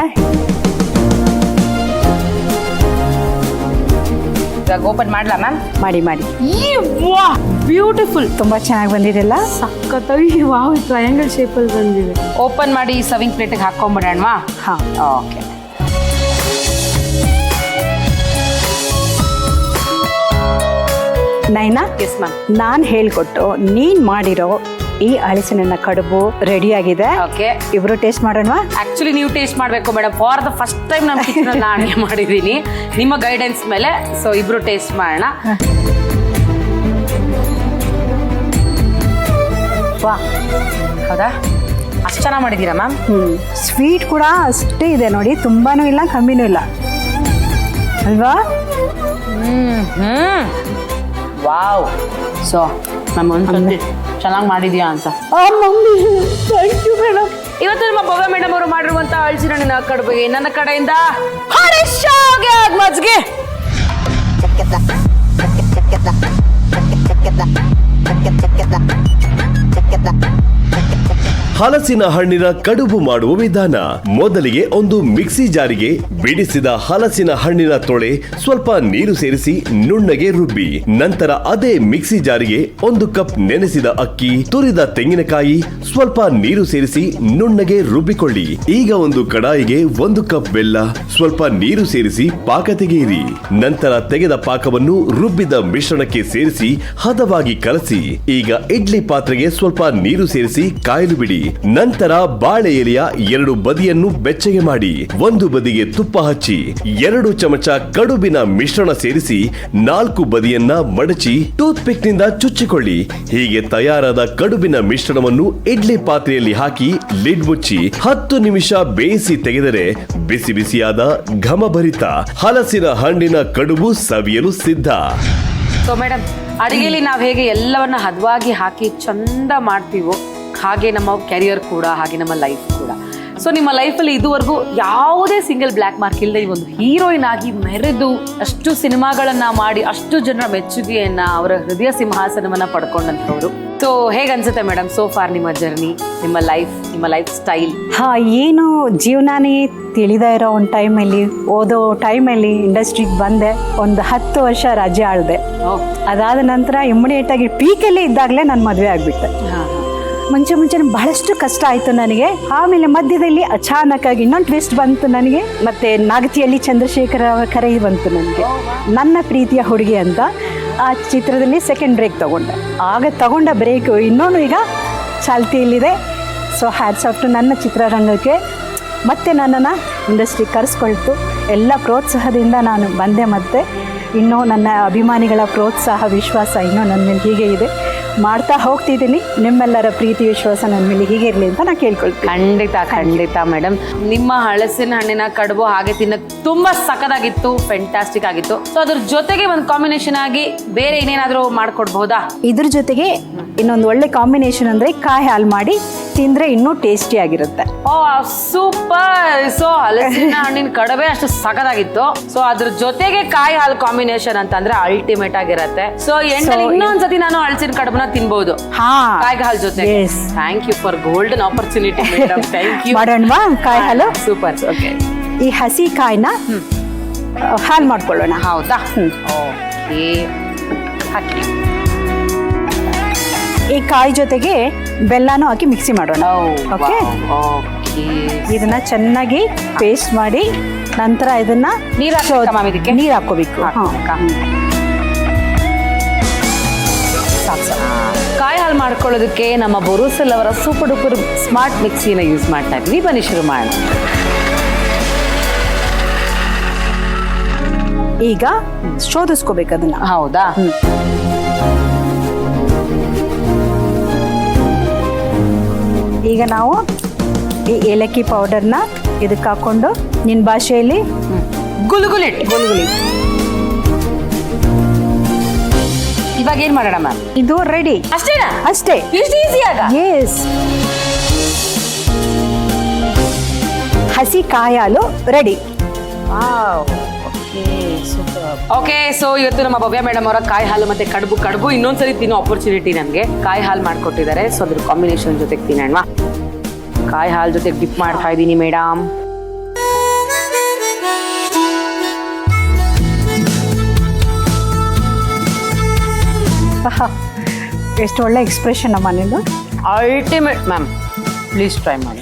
ಇವಾಗ ಓಪನ್ ಮಾಡ್ಲಾ ಮ್ಯಾಮ್? ಮಾಡಿ. ಬ್ಯೂಟಿಫುಲ್, ತುಂಬಾ ಚೆನ್ನಾಗಿ ಬಂದಿದೆಲ್ಲ. ಸಖತ್ತಾಗಿ. ವಾವ್, ಟ್ರಯಾಂಗಲ್ ಶೇಪಲ್ಲಿ ಬಂದಿದೆ. ಓಪನ್ ಮಾಡಿ ಸರ್ವಿಂಗ್ ಪ್ಲೇಟಿಗೆ ಹಾಕೊಂಡ್ಬಿಡೋಣವಾ? ಹಾ, ಓಕೆ. Naina, yes ma'am. ನಾನ್ ಹೇಳ್ಕೊಟ್ಟು ನೀನ್ ಮಾಡಿರೋ ಈ ಹಲಸಿನ ಕಡುಬು ರೆಡಿ ಆಗಿದೆ. ಓಕೆ, ಇಬ್ರು ಟೇಸ್ಟ್ ಮಾಡೋಣವಾ? ಆಕ್ಚುಲಿ ನೀವು ಟೇಸ್ಟ್ ಮಾಡಬೇಕು madam. For the first time ನಮ್ಮ ಕಿಚನ್ ನಾನು ಅಡುಗೆ ಮಾಡಿದ್ದೀನಿ ನಿಮ್ಮ ಗೈಡೆನ್ಸ್ ಮೇಲೆ. ಸೊ ಇಬ್ರು ಟೇಸ್ಟ್ ಮಾಡೋಣ. ವಾ, ಹೌದಾ? ಅಷ್ಟು ಚೆನ್ನಾಗಿ ಮಾಡಿದ್ದೀರಾ ಮ್ಯಾಮ್. ಸ್ವೀಟ್ ಕೂಡ ಅಷ್ಟೇ ಇದೆ ನೋಡಿ, ತುಂಬಾನು ಇಲ್ಲ, ಕಮ್ಮಿನೂ ಇಲ್ಲ ಅಲ್ವಾ? ವಾವ್. ಸೊ ನಮ್ಮ ಒಂದು ಚೆನ್ನಾಗಿ ಮಾಡಿದ್ಯಾ ಅಂತ. Thank you madam. ಇವತ್ತು ನಮ್ಮ ಭವ್ಯ ಮೇಡಮ್ ಅವರು ಮಾಡಿರುವಂತ ಹಲಸಿನ ಹಣ್ಣಿನ ಕಡುಬಿಗೆ ನನ್ನ ಕಡೆಯಿಂದ ಮಜ್ಜಿಗೆ. ಹಲಸಿನ ಹಣ್ಣಿನ ಕಡುಬು ಮಾಡುವ ವಿಧಾನ. ಮೊದಲಿಗೆ ಒಂದು ಮಿಕ್ಸಿ ಜಾರಿಗೆ ಬಿಡಿಸಿದ ಹಲಸಿನ ಹಣ್ಣಿನ ತೊಳೆ ಸ್ವಲ್ಪ ನೀರು ಸೇರಿಸಿ ನುಣ್ಣಗೆ ರುಬ್ಬಿ, ನಂತರ ಅದೇ ಮಿಕ್ಸಿ ಜಾರಿಗೆ 1 ಕಪ್ ನೆನೆಸಿದ ಅಕ್ಕಿ, ತುರಿದ ತೆಂಗಿನಕಾಯಿ, ಸ್ವಲ್ಪ ನೀರು ಸೇರಿಸಿ ನುಣ್ಣಗೆ ರುಬ್ಬಿಕೊಳ್ಳಿ. ಈಗ ಒಂದು ಕಡಾಯಿಗೆ 1 ಕಪ್ ಬೆಲ್ಲ, ಸ್ವಲ್ಪ ನೀರು ಸೇರಿಸಿ ಪಾಕ ತೆಗೆಯಿರಿ. ನಂತರ ತೆಗೆದ ಪಾಕವನ್ನು ರುಬ್ಬಿದ ಮಿಶ್ರಣಕ್ಕೆ ಸೇರಿಸಿ ಹದವಾಗಿ ಕಲಸಿ. ಈಗ ಇಡ್ಲಿ ಪಾತ್ರೆಗೆ ಸ್ವಲ್ಪ ನೀರು ಸೇರಿಸಿ ಕಾಯಲು ಬಿಡಿ. ನಂತರ ಬಾಳೆ ಎಲೆಯ 2 ಬದಿಯನ್ನು ಬೆಚ್ಚಗೆ ಮಾಡಿ, ಒಂದು ಬದಿಗೆ ತುಪ್ಪ ಹಚ್ಚಿ 2 ಚಮಚ ಕಡುಬಿನ ಮಿಶ್ರಣ ಸೇರಿಸಿ 4 ಬದಿಯನ್ನ ಮಡಚಿ ಟೂತ್ ಪಿಕ್ ನಿಂದ ಚುಚ್ಚಿಕೊಳ್ಳಿ. ಹೀಗೆ ತಯಾರಾದ ಕಡುಬಿನ ಮಿಶ್ರಣವನ್ನು ಇಡ್ಲಿ ಪಾತ್ರೆಯಲ್ಲಿ ಹಾಕಿ ಲಿಡ್ ಮುಚ್ಚಿ 10 ನಿಮಿಷ ಬೇಯಿಸಿ ತೆಗೆದರೆ ಬಿಸಿ ಬಿಸಿಯಾದ ಘಮಭರಿತ ಹಲಸಿನ ಹಣ್ಣಿನ ಕಡುಬು ಸವಿಯಲು ಸಿದ್ಧ. ಸೊ ಮೇಡಮ್, ಅಡಿಗೆಯಲ್ಲಿ ನಾವು ಹೇಗೆ ಎಲ್ಲವನ್ನ ಹದವಾಗಿ ಹಾಕಿ ಚಂದ ಮಾಡ್ತೀವೋ ಹಾಗೆ ನಮ್ಮ ಕೆರಿಯರ್ ಕೂಡ, ಹಾಗೆ ನಮ್ಮ ಲೈಫ್ ಕೂಡ. ಸೊ ನಿಮ್ಮ ಲೈಫಲ್ಲಿ ಇದುವರೆಗೂ ಯಾವುದೇ ಸಿಂಗಲ್ ಬ್ಲ್ಯಾಕ್ ಮಾರ್ಕ್ ಇಲ್ಲದೆ ಒಂದು ಹೀರೋಯಿನ್ ಆಗಿ ಮೆರೆದು ಅಷ್ಟು ಸಿನಿಮಾಗಳನ್ನ ಮಾಡಿ ಅಷ್ಟು ಜನರ ಮೆಚ್ಚುಗೆಯನ್ನ, ಅವರ ಹೃದಯ ಸಿಂಹಾಸನವನ್ನ ಪಡ್ಕೊಂಡಂಥವ್ರು. ಸೊ ಹೇಗನ್ಸುತ್ತೆ ಮೇಡಮ್ ಸೋ ಫಾರ್ ನಿಮ್ಮ ಜರ್ನಿ, ನಿಮ್ಮ ಲೈಫ್ ಸ್ಟೈಲ್? ಏನು ಜೀವನಾನೇ ತಿಳಿದ ಇರೋ ಒಂದು ಟೈಮಲ್ಲಿ, ಓದೋ ಟೈಮಲ್ಲಿ ಇಂಡಸ್ಟ್ರಿಗೆ ಬಂದೆ. ಒಂದು 10 ವರ್ಷ ರಾಜ್ಯ ಆಳಿದೆ. ಅದಾದ ನಂತರ ಇಮ್ಮಿಡಿಯೇಟ್ ಆಗಿ ಪೀಕಲ್ಲೇ ಇದ್ದಾಗಲೇ ನಾನು ಮದುವೆ ಆಗಿಬಿಟ್ಟೆ. ಮುಂಚೆ ಬಹಳಷ್ಟು ಕಷ್ಟ ಆಯಿತು ನನಗೆ. ಆಮೇಲೆ ಮಧ್ಯದಲ್ಲಿ ಅಚಾನಕ್ಕಾಗಿ ಇನ್ನೊಂದು ಟ್ವಿಸ್ಟ್ ಬಂತು ನನಗೆ. ಮತ್ತು ನಾಗತಿಯಲ್ಲಿ ಚಂದ್ರಶೇಖರ ಕರೆ ಬಂತು ನನಗೆ, ನನ್ನ ಪ್ರೀತಿಯ ಹುಡುಗಿ ಅಂತ. ಆ ಚಿತ್ರದಲ್ಲಿ ಸೆಕೆಂಡ್ ಬ್ರೇಕ್ ತಗೊಂಡೆ. ಆಗ ತಗೊಂಡ ಬ್ರೇಕು ಇನ್ನೊಂದು ಈಗ ಚಾಲ್ತಿಯಲ್ಲಿದೆ. ಸೊ ಹ್ಯಾಟ್ಸ್ ಆಫ್ ಟು ನನ್ನ ಚಿತ್ರರಂಗಕ್ಕೆ. ಮತ್ತೆ ನನ್ನನ್ನು ಇಂಡಸ್ಟ್ರಿಗೆ ಕರೆಸ್ಕೊಳ್ತು. ಎಲ್ಲ ಪ್ರೋತ್ಸಾಹದಿಂದ ನಾನು ಬಂದೆ. ಮತ್ತು ಇನ್ನೂ ನನ್ನ ಅಭಿಮಾನಿಗಳ ಪ್ರೋತ್ಸಾಹ, ವಿಶ್ವಾಸ ಇನ್ನೂ ನನ್ನ ಮೇಲೆ ಹೀಗೆ ಇದೆ. ಮಾಡ್ತಾ ಹೋಗ್ತಿದ್ದೀನಿ. ನಿಮ್ಮೆಲ್ಲರ ಪ್ರೀತಿ ವಿಶ್ವಾಸ ನನ್ನ ಮೇಲೆ ಹೀಗೆ ಇರಲಿ ಅಂತ ನಾನು ಕೇಳ್ಕೊಳ್ತೀನಿ. ಖಂಡಿತ ಮೇಡಮ್. ನಿಮ್ಮ ಹಲಸಿನ ಹಣ್ಣಿನ ಕಡುಬು ಹಾಗೆ ತಿನ್ನಕ್ಕೆ ತುಂಬಾ ಸಖತ್ತಾಗಿತ್ತು, ಫೆಂಟಾಸ್ಟಿಕ್ ಆಗಿತ್ತು. ಸೊ ಅದ್ರ ಜೊತೆಗೆ ಒಂದು ಕಾಂಬಿನೇಷನ್ ಆಗಿ ಬೇರೆ ಏನೇನಾದ್ರೂ ಮಾಡ್ಕೊಡ್ಬಹುದಾ? ಇದ್ರ ಜೊತೆಗೆ ಇನ್ನೊಂದು ಒಳ್ಳೆ ಕಾಂಬಿನೇಷನ್ ಅಂದ್ರೆ ಕಾಯಿ ಹಾಲು ಮಾಡಿ ತಿಂದ್ರೆ ಇನ್ನೂ ಟೇಸ್ಟಿ ಆಗಿರುತ್ತೆ. ಓ ಸೂಪರ್. ಸೊ ಹಲಸಿನ ಹಣ್ಣಿನ ಕಡುಬೆ ಅಷ್ಟು ಸಖತ್ತಾಗಿತ್ತು. ಸೊ ಅದ್ರ ಜೊತೆಗೆ ಕಾಯಿ ಹಾಲು ಕಾಂಬಿನೇಷನ್ ಅಂತಂದ್ರೆ ಅಲ್ಟಿಮೇಟ್ ಆಗಿರತ್ತೆ. ಸೊ ಇನ್ನೊಂದ್ಸತಿ ನಾನು ಹಲಸಿನ ಕಡುಬನ ತಿನ್ಬಹುದು ಕಾಯಿ ಹಾಲು ಜೊತೆ. Thank you for golden opportunity madam. Thank you. ಮಾಡೋಣವಾ ಕಾಯಿ ಹಾಲು? ಸೂಪರ್. ಓಕೆ, ಈ ಹಸಿ ಕಾಯಿನ ಹಾಲು ಮಾಡ್ಕೊಳ್ಳೋಣ. ಹೌದಾ? ಓಕೆ, ಹಾಕಿ. ಈ ಕಾಯಿ ಜೊತೆಗೆ ಬೆಲ್ಲನೂ ಹಾಕಿ ಮಿಕ್ಸಿ ಮಾಡೋಣ. ಓಕೆ, ಇದನ್ನ ಚೆನ್ನಾಗಿ ಪೇಸ್ಟ್ ಮಾಡಿ ನಂತರ ಇದನ್ನ ನೀರು ಹಾಕೋಬೇಕು. ಕಾಯಿ ಹಾಲು ಮಾಡ್ಕೊಳ್ಳೋದಕ್ಕೆ ನಮ್ಮ ಬೋರೋಸಿಲ್ ಅವರ ಸೂಪರ್ ಡೂಪರ್ ಸ್ಮಾರ್ಟ್ ಮಿಕ್ಸಿನ ಯೂಸ್ ಮಾಡ್ತಾ ಇದ್ವಿ. ಬನ್ನಿ ಶುರು ಮಾಡೋಣ. ಈಗ ಶೋಧಿಸ್ಕೋಬೇಕು ಅದನ್ನ. ಹೌದಾ? ಈಗ ನಾವು ಈ ಏಲಕ್ಕಿ ಪೌಡರ್ನ ಇದಕ್ಕೆ ಹಾಕೊಂಡು ನಿನ್ನ ಭಾಷೆಯಲ್ಲಿ ಗುಲ್ಗುಲಿ. ಇವಾಗ ಏನ್ ಮಾಡೋಣ ಮ್ಯಾಮ್? ಇದು ರೆಡಿ. ಅಷ್ಟೇನಾ? ಅಷ್ಟೇ. ಇಷ್ಟು ಈಸಿಯಾಗ? ಎಸ್. ಹಸಿ ಕಾಯಿ ಹಾಲು ರೆಡಿ. ಓಕೆ, ಸೊ ಇವತ್ತು ನಮ್ಮ ಭವ್ಯ ಮೇಡಮ್ ಅವರ ಕಾಯಿ ಹಾಲು ಮತ್ತೆ ಕಡುಬು ಇನ್ನೊಂದ್ಸರಿ ತಿನ್ನೋ ಆಪರ್ಚುನಿಟಿ ನನಗೆ. ಕಾಯಿ ಹಾಲು ಮಾಡ್ಕೊಟ್ಟಿದ್ದಾರೆ. ಸೊ ಅದ್ರ ಕಾಂಬಿನೇಷನ್ ಜೊತೆಗೆ ತಿನ್ನೋಣ. ಕಾಯಿ ಹಾಲು ಜೊತೆಗೆ ಡಿಪ್ ಮಾಡ್ತಾ ಇದ್ದೀನಿ ಮೇಡಮ್. ಎಷ್ಟು ಒಳ್ಳೆ ಎಕ್ಸ್ಪ್ರೆಷನ್ ಅಮ್ಮ ನಿಂದು. ಅಲ್ಟಿಮೇಟ್ ಮ್ಯಾಮ್, ಪ್ಲೀಸ್ ಟ್ರೈ ಮಾಡಿ.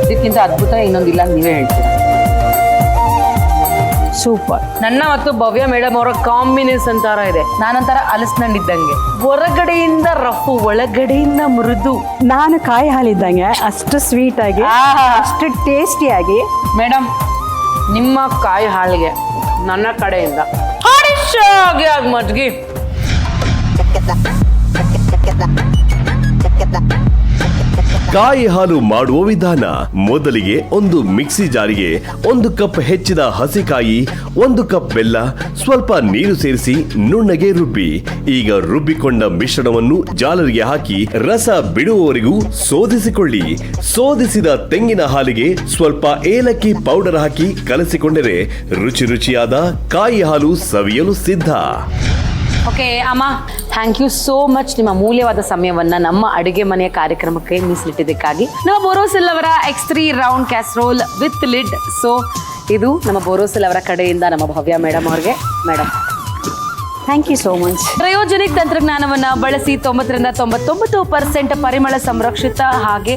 ಇದಕ್ಕಿಂತ ಅದ್ಭುತ ಇನ್ನೊಂದಿಲ್ಲ, ನೀವೇ ಹೇಳ್ತೀರಾ. ಸೂಪರ್. ನನ್ನ ಮತ್ತು ಭವ್ಯ ಮೇಡಮ್ ಅವರ ಕಾಂಬಿನೇಷನ್ ತರ ಇದೆ. ನಾನಂತರ ಅಲಸ್ನಂಡಿದ್ದಂಗೆ, ಹೊರಗಡೆಯಿಂದ ರಫು, ಒಳಗಡೆಯಿಂದ ಮೃದು. ನಾನು ಕಾಯಿ ಹಾಲಿದ್ದಂಗೆ ಅಷ್ಟು ಸ್ವೀಟ್ ಆಗಿ, ಅಷ್ಟು ಟೇಸ್ಟಿಯಾಗಿ. ಮೇಡಮ್, ನಿಮ್ಮ ಕಾಯಿ ಹಾಲಿಗೆ ನನ್ನ ಕಡೆಯಿಂದ ಮಜ್ಗಿ. ಕಾಯಿ ಹಾಲು ಮಾಡುವ ವಿಧಾನ. ಮೊದಲಿಗೆ ಒಂದು ಮಿಕ್ಸಿ ಜಾರಿಗೆ 1 ಕಪ್ ಹೆಚ್ಚಿದ ಹಸಿಕಾಯಿ, 1 ಕಪ್ ಬೆಲ್ಲ, ಸ್ವಲ್ಪ ನೀರು ಸೇರಿಸಿ ನುಣ್ಣಗೆ ರುಬ್ಬಿ. ಈಗ ರುಬ್ಬಿಕೊಂಡ ಮಿಶ್ರಣವನ್ನು ಜಾಲರಿಗೆ ಹಾಕಿ ರಸ ಬಿಡುವವರೆಗೂ ಶೋಧಿಸಿಕೊಳ್ಳಿ. ಶೋಧಿಸಿದ ತೆಂಗಿನ ಹಾಲಿಗೆ ಸ್ವಲ್ಪ ಏಲಕ್ಕಿ ಪೌಡರ್ ಹಾಕಿ ಕಲಸಿಕೊಂಡರೆ ರುಚಿಯಾದ ಕಾಯಿ ಹಾಲು ಸವಿಯಲು ಸಿದ್ಧ. ಓಕೆ ಅಮ್ಮ, ಥ್ಯಾಂಕ್ ಯು ಸೋ ಮಚ್ ನಿಮ್ಮ ಅಮೂಲ್ಯವಾದ ಸಮಯವನ್ನ ನಮ್ಮ ಅಡುಗೆ ಮನೆಯ ಕಾರ್ಯಕ್ರಮಕ್ಕೆ ಮೀಸಲಿಟ್ಟಿದ್ದಕ್ಕಾಗಿ. ನಮ್ಮ ಬೋರೋಸಿಲ್ ಅವರ X3 round casserole with lid. So ಇದು ನಮ್ಮ ಬೋರೋಸಿಲ್ ಅವರ ಕಡೆಯಿಂದ ನಮ್ಮ ಭವ್ಯ ಮೇಡಮ್ ಅವ್ರಿಗೆ. Madam, thank you so much. Cryogenic ತಂತ್ರಜ್ಞಾನವನ್ನ ಬಳಸಿ 90-99% ಪರಿಮಳ ಸಂರಕ್ಷಿತ ಹಾಗೆ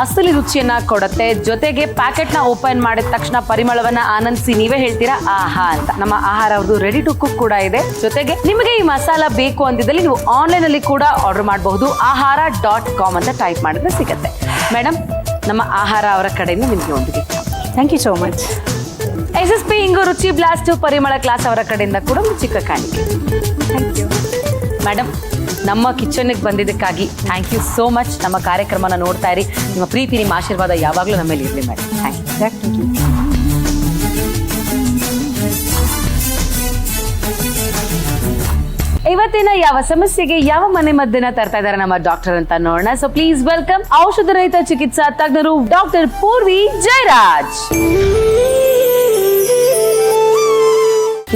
ಅಸಲಿ ರುಚಿಯನ್ನ ಕೊಡುತ್ತೆ. ಜೊತೆಗೆ ಪ್ಯಾಕೆಟ್ ನ ಓಪನ್ ಮಾಡಿದ ತಕ್ಷಣ ಪರಿಮಳವನ್ನ ಆನಂದಿಸಿ ನೀವೇ ಹೇಳ್ತೀರಾ ಆಹಾ ಅಂತ. ನಮ್ಮ ಆಹಾರ ಅವ್ರದ್ದು ರೆಡಿ ಟು ಕುಕ್ ಕೂಡ ಇದೆ. ಜೊತೆಗೆ ನಿಮಗೆ ಈ ಮಸಾಲ ಬೇಕು ಅಂದಿದ್ದಲ್ಲಿ ನೀವು ಆನ್ಲೈನ್ ಅಲ್ಲಿ ಕೂಡ ಆರ್ಡರ್ ಮಾಡಬಹುದು. ahara.com ಅಂತ ಟೈಪ್ ಮಾಡಿದ್ರೆ ಸಿಗುತ್ತೆ. ಮೇಡಮ್, ನಮ್ಮ ಆಹಾರ ಅವರ ಕಡೆಯಿಂದ ನಿಮಗೆ ಒಂದು gift. Thank you so much. SSP ಇಂಗು ರುಚಿ ಬ್ಲಾಸ್ಟ್ ಪರಿಮಳ ಕ್ಲಾಸ್ ಅವರ ಕಡೆಯಿಂದ ಕೂಡ ಒಂದು ಚಿಕ್ಕ ಕಾಣಿಕೆ. ಥ್ಯಾಂಕ್ ಯು ಮೇಡಮ್, ನಮ್ಮ ಕಿಚನ್ಗೆ ಬಂದಿದ್ದಕ್ಕಾಗಿ ಥ್ಯಾಂಕ್ ಯು ಸೋ ಮಚ್. ನಮ್ಮ ಕಾರ್ಯಕ್ರಮನ ನೋಡ್ತಾ ಇರಿ. ನಿಮ್ಮ ಪ್ರೀತಿ, ನಿಮ್ಮ ಆಶೀರ್ವಾದ ಯಾವಾಗಲೂ ನಮ್ಮ ಮೇಲೆ ಇರಲಿ ಮೇಡಮ್. Thank you. ಇವತ್ತಿನ ಯಾವ ಸಮಸ್ಯೆಗೆ ಯಾವ ಮನೆ ಮದ್ದನ್ನ ತರ್ತಾ ಇದ್ದಾರೆ ನಮ್ಮ ಡಾಕ್ಟರ್ ಅಂತ ನೋಡೋಣ. ಸೊ ಪ್ಲೀಸ್ ವೆಲ್ಕಮ್ ಔಷಧ ರಹಿತ ಚಿಕಿತ್ಸಾ ತಜ್ಞರು ಡಾಕ್ಟರ್ ಪೂರ್ವಿ ಜಯರಾಜ್.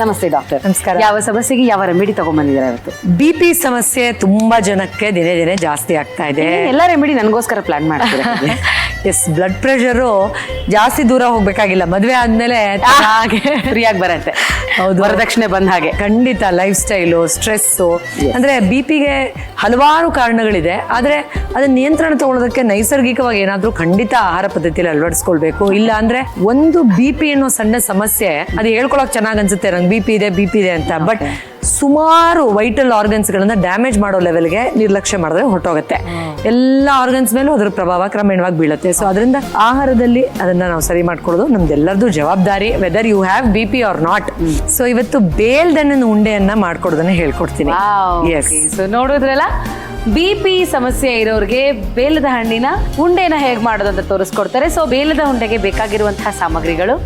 ನಮಸ್ತೆ ಡಾಕ್ಟರ್. ನಮಸ್ಕಾರ. ಯಾವ ಸಮಸ್ಯೆಗೆ ಯಾವ ರೆಮಿಡಿ ತಗೊಂಡ್ಬಂದಿದ್ದಾರೆ ಇವತ್ತು? BP ಸಮಸ್ಯೆ ತುಂಬಾ ಜನಕ್ಕೆ ದಿನೇ ದಿನೇ ಜಾಸ್ತಿ ಆಗ್ತಾ ಇದೆ. ಎಲ್ಲ ರೆಮಿಡಿ ನನಗೋಸ್ಕರ ಪ್ಲಾನ್ ಮಾಡ್ತಾರೆ. ಎಸ್, ಬ್ಲಡ್ ಪ್ರೆಷರು ಜಾಸ್ತಿ ದೂರ ಹೋಗ್ಬೇಕಾಗಿಲ್ಲ, ಮದುವೆ ಆದ್ಮೇಲೆ ಹಾಗೆ ಫ್ರೀಯಾಗಿ ಬರತ್ತೆ. ಹೌದು, ವರದಕ್ಷಿಣೆ ಬಂದ ಹಾಗೆ. ಖಂಡಿತ. ಲೈಫ್ ಸ್ಟೈಲು, ಸ್ಟ್ರೆಸ್ಸು, ಅಂದ್ರೆ BP-ಗೆ ಹಲವಾರು ಕಾರಣಗಳಿದೆ. ಆದ್ರೆ ಅದನ್ನ ನಿಯಂತ್ರಣ ತಗೊಳ್ಳೋದಕ್ಕೆ ನೈಸರ್ಗಿಕವಾಗಿ ಏನಾದ್ರೂ ಖಂಡಿತ ಆಹಾರ ಪದ್ಧತಿಯಲ್ಲಿ ಅಳವಡಿಸ್ಕೊಳ್ಬೇಕು. ಇಲ್ಲ ಅಂದ್ರೆ ಒಂದು BP ಅನ್ನೋ ಸಣ್ಣ ಸಮಸ್ಯೆ ಅದು ಹೇಳ್ಕೊಳಕ್ ಚೆನ್ನಾಗ್ ಅನ್ಸುತ್ತೆ, ನಂಗೆ BP ಇದೆ ಅಂತ. ಬಟ್ ಸುಮಾರು ವೈಟಲ್ ಆರ್ಗನ್ಸ್ ಗಳನ್ನ ಡ್ಯಾಮೇಜ್ ಮಾಡೋ ಲೆವೆಲ್ಗೆ ನಿರ್ಲಕ್ಷ್ಯ ಮಾಡಿದ್ರೆ ಹೊರಟೋಗುತ್ತೆ. ಎಲ್ಲ ಆರ್ಗನ್ಸ್ ಮೇಲೂ ಅದರ ಪ್ರಭಾವ ಕ್ರಮೇಣವಾಗಿ ಬೀಳುತ್ತೆ. ಸೊ ಅದರಿಂದ ಆಹಾರದಲ್ಲಿ ಅದನ್ನ ನಾವು ಸರಿ ಮಾಡ್ಕೊಳ್ಳೋದು ನಮ್ದೆಲ್ಲರದು ಜವಾಬ್ದಾರಿ, whether you have BP or not. So ಇವತ್ತು ಬೇಲ್ದಣ್ಣಿನ ಉಂಡೆಯನ್ನ ಮಾಡ್ಕೊಡೋದನ್ನ ಹೇಳ್ಕೊಡ್ತೀನಿ. ಎಸ್, ಸೊ ನೋಡಿದ್ರಲ್ಲ, BP ಸಮಸ್ಯೆ ಇರೋರಿಗೆ ಬೇಲದ ಹಣ್ಣಿನ ಉಂಡೆನ ಹೇಗೆ ಮಾಡೋದು ಅಂತ ತೋರಿಸ್ಕೊಡ್ತಾರೆ. ಸೊ ಬೇಲದ ಉಂಡೆಗೆ ಬೇಕಾಗಿರುವಂತಹ ಸಾಮಗ್ರಿಗಳು: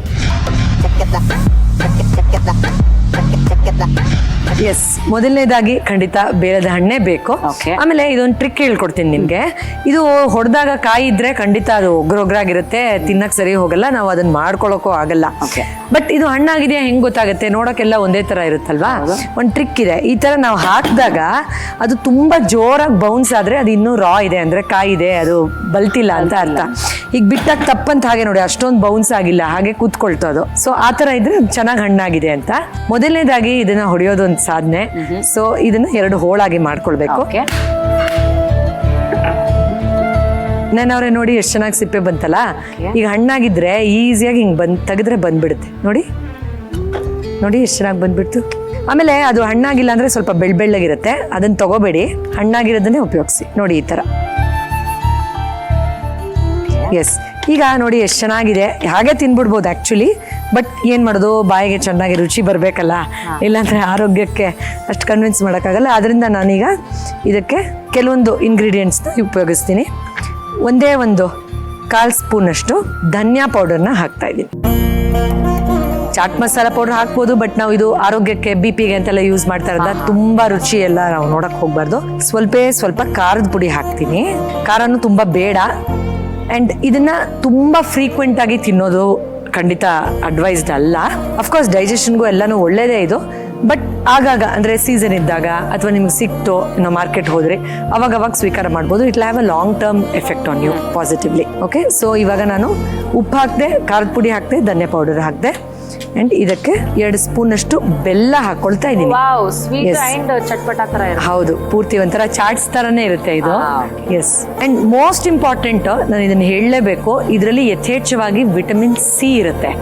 ಎಸ್, ಮೊದಲನೇದಾಗಿ ಖಂಡಿತ ಬೇಲದ ಹಣ್ಣೆ ಬೇಕು. Okay. ಆಮೇಲೆ ಇದೊಂದು ಟ್ರಿಕ್ ಹೇಳ್ಕೊಡ್ತೀನಿ ನಿಮ್ಗೆ. ಇದು ಹೊಡೆದಾಗ ಕಾಯಿ ಇದ್ರೆ ಖಂಡಿತ ಅದು ಒಗ್ರೊಗ್ರಾಗಿರುತ್ತೆ, ತಿನ್ನಕ್ ಸರಿ ಹೋಗಲ್ಲ, ನಾವು ಅದನ್ನ ಮಾಡ್ಕೊಳಕ್ಕೂ ಆಗಲ್ಲ. Okay. ಬಟ್ ಇದು ಹಣ್ಣಾಗಿದೆಯಾ ಹೆಂಗ್ ಗೊತ್ತಾಗುತ್ತೆ? ನೋಡಕ್ಕೆಲ್ಲ ಒಂದೇ ತರ ಇರುತ್ತಲ್ವಾ? ಒಂದು ಟ್ರಿಕ್ ಇದೆ. ಈ ತರ ನಾವು ಹಾಕಿದಾಗ ಅದು ತುಂಬಾ ಜೋರಾಗಿ ಬೌನ್ಸ್ ಆದ್ರೆ ಅದು ಇನ್ನೂ ರಾ ಇದೆ, ಅಂದ್ರೆ ಕಾಯಿ ಇದೆ, ಅದು ಬಲ್ತಿಲ್ಲ ಅಂತ ಅರ್ಥ. ಈಗ ಬಿಟ್ಟಾಗ ತಪ್ಪಂತ ಹಾಗೆ ನೋಡಿ, ಅಷ್ಟೊಂದು ಬೌನ್ಸ್ ಆಗಿಲ್ಲ, ಹಾಗೆ ಕೂತ್ಕೊಳ್ತು ಅದು. ಸೊ ಆ ತರ ಇದ್ರೆ ಚೆನ್ನಾಗಿ ಹಣ್ಣಾಗಿದೆ ಅಂತ. ಮೊದಲನೇದಾಗಿ ಇದನ್ನ ಹೊಡೆಯೋದು ಒಂದು ಸಾಧನೆ. ಸೊ ಇದನ್ನ 2 ಹೋಳಾಗಿ ಮಾಡ್ಕೊಳ್ಬೇಕು. ಓಕೆ. ಅವ್ರೆ ನೋಡಿ ಎಷ್ಟು ಚೆನ್ನಾಗಿ ಸಿಪ್ಪೆ ಬಂತಲ್ಲ. ಈಗ ಹಣ್ಣಾಗಿದ್ರೆ ಈಸಿಯಾಗಿ ಹಿಂಗ್ ತೆಗೆದ್ರೆ ಬಂದ್ಬಿಡುತ್ತೆ. ನೋಡಿ ಎಷ್ಟು ಚೆನ್ನಾಗಿ ಬಂದ್ಬಿಡ್ತು. ಆಮೇಲೆ ಅದು ಹಣ್ಣಾಗಿಲ್ಲ ಅಂದ್ರೆ ಸ್ವಲ್ಪ ಬೆಳ್ಳಗಿರುತ್ತೆ, ಅದನ್ನ ತಗೋಬೇಡಿ, ಹಣ್ಣಾಗಿರೋದನ್ನೇ ಉಪಯೋಗಿಸಿ. ನೋಡಿ ಈ ತರ. ಎಸ್, ಈಗ ನೋಡಿ ಎಷ್ಟು ಚೆನ್ನಾಗಿದೆ. ಹಾಗೆ ತಿನ್ಬಿಡ್ಬೋದು ಆಕ್ಚುಲಿ. ಬಟ್ ಏನ್ ಮಾಡೋದು, ಬಾಯಿಗೆ ಚೆನ್ನಾಗಿ ರುಚಿ ಬರ್ಬೇಕಲ್ಲ, ಇಲ್ಲಾಂದ್ರೆ ಆರೋಗ್ಯಕ್ಕೆ ಅಷ್ಟು ಕನ್ವಿನ್ಸ್ ಮಾಡೋಕ್ಕಾಗಲ್ಲ. ಆದ್ರಿಂದ ನಾನೀಗ ಇದಕ್ಕೆ ಕೆಲವೊಂದು ಇಂಗ್ರೀಡಿಯೆಂಟ್ಸ್ನ ಉಪಯೋಗಿಸ್ತೀನಿ. ಒಂದೇ ಒಂದು 1/4 ಸ್ಪೂನಷ್ಟು ಧನಿಯಾ ಪೌಡರ್ನ ಹಾಕ್ತಾ ಇದ್ದೀನಿ. ಚಾಟ್ ಮಸಾಲ ಪೌಡರ್ ಹಾಕ್ಬೋದು, ಬಟ್ ನಾವು ಇದು ಆರೋಗ್ಯಕ್ಕೆ BP-ಗೆ ಅಂತೆಲ್ಲ ಯೂಸ್ ಮಾಡ್ತಾ ಇರೋದ, ತುಂಬಾ ರುಚಿ ಎಲ್ಲ ನಾವು ನೋಡಕ್ ಹೋಗ್ಬಾರ್ದು. ಸ್ವಲ್ಪ ಖಾರದ ಪುಡಿ ಹಾಕ್ತೀನಿ. ಖಾರನು ತುಂಬಾ ಬೇಡ. ಅಂಡ್ ಇದನ್ನ ತುಂಬಾ ಫ್ರೀಕ್ವೆಂಟ್ ಆಗಿ ತಿನ್ನೋದು ಖಂಡಿತ ಅಡ್ವೈಸ್ಡ್ ಅಲ್ಲ. ಅಫ್ಕೋರ್ಸ್ ಡೈಜೆಷನ್ಗೂ ಎಲ್ಲಾನು ಒಳ್ಳೇದೇ ಇದು. ಬಟ್ ಆಗಾಗ ಅಂದ್ರೆ ಸೀಸನ್ ಇದ್ದಾಗ ಅಥವಾ ನಿಮ್ಗೆ ಸಿಕ್ತು ನಾವು ಮಾರ್ಕೆಟ್ ಹೋದ್ರೆ ಅವಾಗ ಸ್ವೀಕಾರ ಮಾಡ್ಬೋದು. It have a long term effect on you positively. Okay, so ಇವಾಗ ನಾನು ಉಪ್ಪು ಹಾಕಿದೆ, ಖಾರದ ಪುಡಿ ಹಾಕಿದೆ, ಧನಿಯಾ ಪೌಡರ್ ಹಾಕಿದೆ. ಅಂಡ್ ಇದಕ್ಕೆ 2 ಸ್ಪೂನ್ ಅಷ್ಟು ಬೆಲ್ಲ ಹಾಕೊಳ್ತಾ ಇದ್ದೀನಿ. ವಾವ್, ಸ್ವೀಟ್ ಅಂಡ್ ಚಟ್ಪಟ ತರ ಇರುತ್ತೆ. ಹೌದು, ಪೂರ್ತಿ ಒಂಥರ ಚಾಟ್ಸ್ ತರನೇ ಇರುತ್ತೆ ಇದು. ಎಸ್, ಅಂಡ್ ಮೋಸ್ಟ್ ಇಂಪಾರ್ಟೆಂಟ್, ನಾನು ಇದನ್ನ ಹೇಳಲೇಬೇಕು, ಇದರಲ್ಲಿ ಯಥೇಚ್ಛವಾಗಿ ವಿಟಮಿನ್ C ಇರುತ್ತೆ.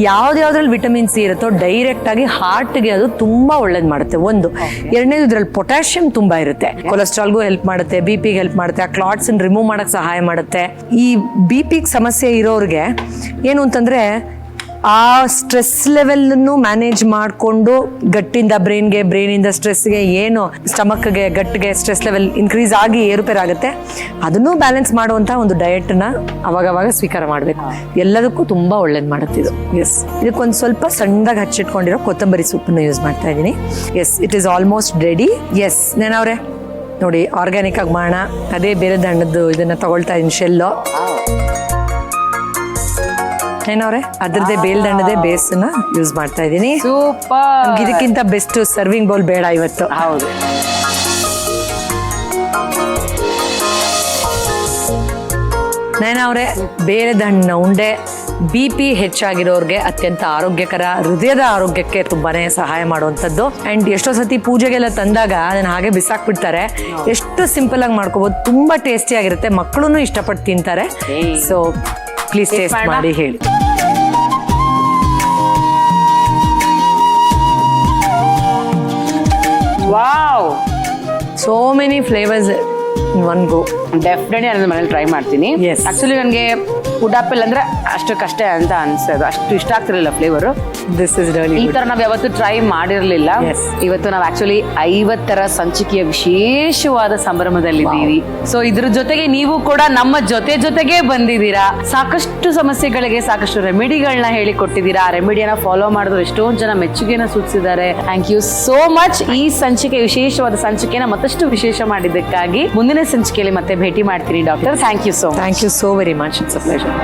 ಯಾವ್ದ್ಯಾವ್ದ್ರಲ್ಲಿ ವಿಟಮಿನ್ C ಇರುತ್ತೋ ಡೈರೆಕ್ಟ್ ಆಗಿ ಹಾರ್ಟ್ಗೆ ಅದು ತುಂಬಾ ಒಳ್ಳೇದು ಮಾಡುತ್ತೆ. ಒಂದು. ಎರಡನೇದು, ಇದ್ರಲ್ಲಿ ಪೊಟ್ಯಾಷಿಯಂ ತುಂಬಾ ಇರುತ್ತೆ. ಕೊಲೆಸ್ಟ್ರಾಲ್ಗೂ ಹೆಲ್ಪ್ ಮಾಡುತ್ತೆ, BP-ಗೆ ಹೆಲ್ಪ್ ಮಾಡುತ್ತೆ, ಆ ಕ್ಲಾಟ್ಸ್ ರಿಮೂವ್ ಮಾಡಕ್ ಸಹಾಯ ಮಾಡುತ್ತೆ. ಈ BP ಸಮಸ್ಯೆ ಇರೋರಿಗೆ ಏನು ಅಂತಂದ್ರೆ, ಆ ಸ್ಟ್ರೆಸ್ ಲೆವೆಲ್ನು ಮ್ಯಾನೇಜ್ ಮಾಡಿಕೊಂಡು ಗಟ್ಟಿಂದ ಬ್ರೈನ್ಗೆ, ಬ್ರೈನಿಂದ ಸ್ಟ್ರೆಸ್ಗೆ, ಏನು ಸ್ಟಮಕ್ಗೆ, ಗಟ್ಗೆ ಸ್ಟ್ರೆಸ್ ಲೆವೆಲ್ ಇನ್ಕ್ರೀಸ್ ಆಗಿ ಏರುಪೇರಾಗುತ್ತೆ, ಅದನ್ನು ಬ್ಯಾಲೆನ್ಸ್ ಮಾಡುವಂಥ ಒಂದು ಡಯಟ್ನ ಅವಾಗವಾಗ ಸ್ವೀಕಾರ ಮಾಡಬೇಕು. ಎಲ್ಲದಕ್ಕೂ ತುಂಬ ಒಳ್ಳೇದು ಮಾಡುತ್ತೆ ಇದು. ಎಸ್, ಇದಕ್ಕೊಂದು ಸ್ವಲ್ಪ ಸಣ್ಣದಾಗಿ ಹಚ್ಚಿಟ್ಕೊಂಡಿರೋ ಕೊತ್ತಂಬರಿ ಸೊಪ್ಪನ್ನು ಯೂಸ್ ಮಾಡ್ತಾ ಇದ್ದೀನಿ. Yes, it is almost ready. Yes, ನೆನವ್ರೆ ನೋಡಿ, ಆರ್ಗ್ಯಾನಿಕ್ ಆಗಿ ಮಾಡೋಣ. ಅದೇ ಬೇರೆ ಹಣ್ಣದ್ದು ಇದನ್ನು ತಗೊಳ್ತಾ ಇದ್ದೀನಿ, ಶೆಲ್ಲು. ಏನವ್ರೆ ಅದ್ರದ್ದೇ ಬೇಲ್ದಂಡದೇ ಬೇಸನ್ನ ಯೂಸ್ ಮಾಡ್ತಾ ಇದ್ದೀನಿ. ಸೂಪರ್. ಇದಕ್ಕಿಂತ ಬೆಸ್ಟ್ ಸರ್ವಿಂಗ್ ಬೌಲ್ ಬೇಡ ಇವತ್ತು. ಹೌದು. ನಯನವ್ರೆ, ಬೇಲದ ಹಣ್ಣಿನ ಉಂಡೆ BP ಹೆಚ್ಚಾಗಿರೋರ್ಗೆ ಅತ್ಯಂತ ಆರೋಗ್ಯಕರ, ಹೃದಯದ ಆರೋಗ್ಯಕ್ಕೆ ತುಂಬಾನೇ ಸಹಾಯ ಮಾಡುವಂಥದ್ದು. ಅಂಡ್ ಎಷ್ಟೋ ಸತಿ ಪೂಜೆಗೆಲ್ಲ ತಂದಾಗ ಅದನ್ನ ಹಾಗೆ ಬಿಸಾಕ್ಬಿಡ್ತಾರೆ. ಎಷ್ಟು ಸಿಂಪಲ್ ಆಗಿ ಮಾಡ್ಕೋಬಹುದು, ತುಂಬಾ ಟೇಸ್ಟಿ ಆಗಿರುತ್ತೆ, ಮಕ್ಕಳು ಇಷ್ಟಪಟ್ಟು ತಿಂತಾರೆ. ಸೊ ಪ್ಲೀಸ್ ಟೇಸ್ಟ್ ಮಾಡಿ ಹೇಳಿ. Wow, so many flavours in one go. Definitely ನಾನು ಮನೇಲಿ ಟ್ರೈ ಮಾಡ್ತೀನಿ. Yes. ಆಕ್ಚುಲಿ ನನಗೆ ವುಡ್ ಆಪಲ್ ಅಂದ್ರೆ ಅಷ್ಟು ಕಷ್ಟ ಅಂತ ಅನ್ಸೋದು, ಅಷ್ಟು ಇಷ್ಟ ಆಗ್ತಿರ್ಲಿಲ್ಲ ಫ್ಲೇವರು. ದಿಸ್ ಇಸ್ ರಿಯಲಿ ಈ ತರ ನಾವ್ ಯಾವತ್ತು ಟ್ರೈ ಮಾಡಿರ್ಲಿಲ್ಲ. Yes. ಇವತ್ತು ನಾವು ಆಕ್ಚುಲಿ 50ರ ಸಂಚಿಕೆಯ ವಿಶೇಷವಾದ ಸಂಭ್ರಮದಲ್ಲಿದ್ದೀವಿ. ಸೊ ಇದ್ರ ಜೊತೆಗೆ ನೀವು ಕೂಡ ನಮ್ಮ ಜೊತೆಗೆ ಬಂದಿದ್ದೀರಾ. ಸಾಕಷ್ಟು ಸಮಸ್ಯೆಗಳಿಗೆ ಸಾಕಷ್ಟು ರೆಮಿಡಿಗಳನ್ನ ಹೇಳಿಕೊಟ್ಟಿದ್ದೀರಾ. ಆ ರೆಮಿಡಿಯನ್ನ ಫಾಲೋ ಮಾಡಿದ್ರು ಎಷ್ಟೊಂದು ಜನ ಮೆಚ್ಚುಗೆನ ಸೂಚಿಸಿದ್ದಾರೆ. Thank you so much. ಈ ಸಂಚಿಕೆ ವಿಶೇಷವಾದ ಸಂಚಿಕೆನ ಮತ್ತಷ್ಟು ವಿಶೇಷ ಮಾಡಿದ್ದಕ್ಕಾಗಿ ಮುಂದಿನ ಸಂಚಿಕೆಯಲ್ಲಿ ಮತ್ತೆ ಭೇಟಿ ಮಾಡ್ತೀನಿ doctor. Thank you so much. Thank you so very much. It's a pleasure.